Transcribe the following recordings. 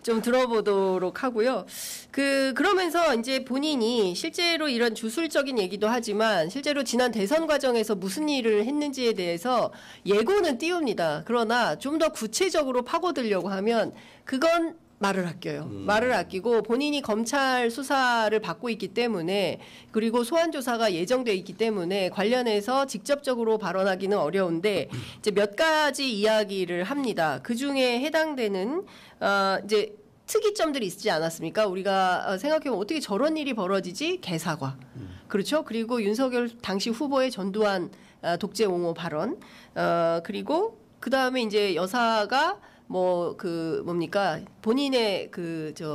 좀 들어보도록 하고요. 그러면서 이제 본인이 실제로 이런 주술적인 얘기도 하지만 실제로 지난 대선 과정에서 무슨 일을 했는지에 대해서 예고는 띄웁니다. 그러나 좀 더 구체적으로 파고들려고 하면 그건 말을 아껴요. 말을 아끼고 본인이 검찰 수사를 받고 있기 때문에 그리고 소환 조사가 예정돼 있기 때문에 관련해서 직접적으로 발언하기는 어려운데 이제 몇 가지 이야기를 합니다. 그 중에 해당되는 이제 특이점들이 있지 않았습니까? 우리가 생각해보면 어떻게 저런 일이 벌어지지? 개사과. 그렇죠? 그리고 윤석열 당시 후보의 전두환 독재 옹호 발언. 그리고 그 다음에 이제 여사가 뭡니까 본인의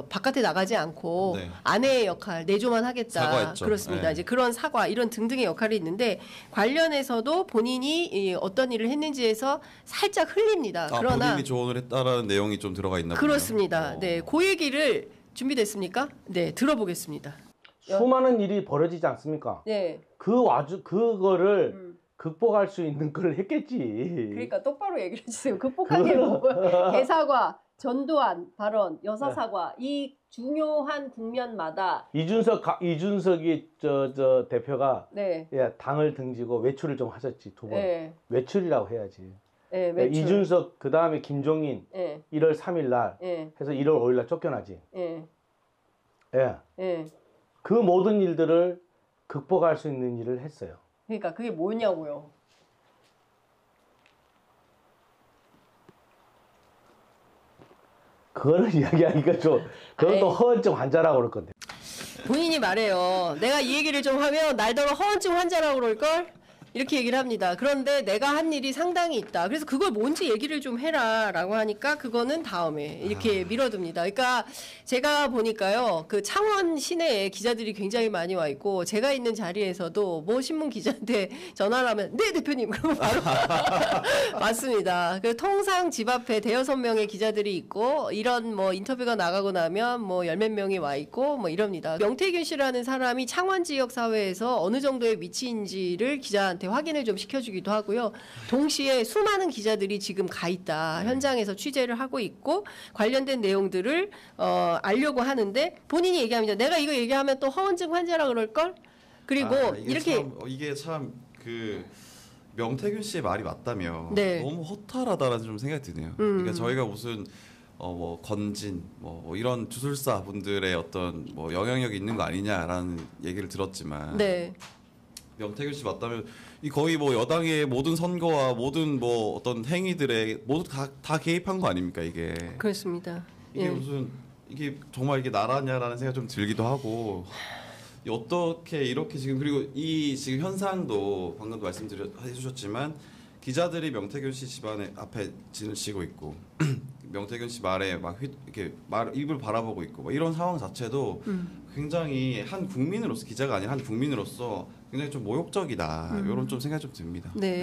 바깥에 나가지 않고 네. 아내의 역할 내조만 하겠다. 사과했죠. 그렇습니다. 네. 이제 그런 사과 이런 등등의 역할이 있는데 관련해서도 본인이 어떤 일을 했는지에서 살짝 흘립니다. 그러나 본인이 조언을 했다라는 내용이 좀 들어가 있나 보네요. 그렇습니다. 네, 그 얘기를 준비됐습니까? 네, 들어보겠습니다. 수많은 일이 벌어지지 않습니까? 네. 그거를 극복할 수 있는 걸 했겠지. 그러니까 똑바로 얘기를 해주세요. 극복한 게 뭐고요? 개사과, 전두환 발언, 여사 사과 이 중요한 국면마다 이준석이 저 대표가 네. 예, 당을 등지고 외출을 좀 하셨지 두 번. 네. 외출이라고 해야지. 네, 외출. 이준석 그 다음에 김종인 네. 1월 3일 날 해서 1월 5일 날 쫓겨나지. 네. 예. 네. 그 모든 일들을 극복할 수 있는 일을 했어요. 그러니까 그게 뭐냐고요. 그거는 이야기하기가 그건 또 허언증 환자라고 그럴 건데. 본인이 말해요. 내가 이 얘기를 좀 하면 날더러 허언증 환자라고 그럴걸? 이렇게 얘기를 합니다. 그런데 내가 한 일이 상당히 있다. 그래서 그걸 뭔지 얘기를 좀 해라 라고 하니까 그거는 다음에 이렇게 밀어둡니다. 그러니까 제가 보니까요. 그 창원 시내에 기자들이 굉장히 많이 와 있고 제가 있는 자리에서도 뭐 신문 기자한테 전화를 하면 네 대표님 그러면 바로 맞습니다. 그 통상 집 앞에 대여섯 명의 기자들이 있고 이런 뭐 인터뷰가 나가고 나면 뭐 열 몇 명이 와 있고 뭐 이럽니다. 명태균 씨라는 사람이 창원 지역 사회에서 어느 정도의 위치인지를 기자한테 확인을 좀 시켜주기도 하고요. 동시에 수많은 기자들이 지금 가 있다. 현장에서 취재를 하고 있고 관련된 내용들을 알려고 하는데 본인이 얘기합니다. 내가 이거 얘기하면 또 허언증 환자라 그럴걸? 그리고 이게 참 명태균 씨의 말이 맞다면 네. 너무 허탈하다라는 좀 생각이 드네요. 그러니까 저희가 무슨 뭐 건진 뭐 이런 주술사 분들의 어떤 뭐 영향력이 있는 거 아니냐라는 얘기를 들었지만 네. 명태균 씨 맞다면 이 거의 뭐 여당의 모든 선거와 모든 뭐 어떤 행위들에 모두 다 개입한 거 아닙니까 이게? 그렇습니다. 이게 무슨 이게 정말 이게 나라냐라는 생각 좀 들기도 하고 어떻게 이렇게 지금 그리고 이 지금 현상도 방금도 해주셨지만 기자들이 명태균 씨 집안에 앞에 지고 있고 명태균 씨 말에 막 이렇게 입을 바라보고 있고 뭐 이런 상황 자체도 굉장히 한 국민으로서 기자가 아닌 한 국민으로서 굉장히 좀 모욕적이다 이런 좀 생각이 좀 듭니다. 네.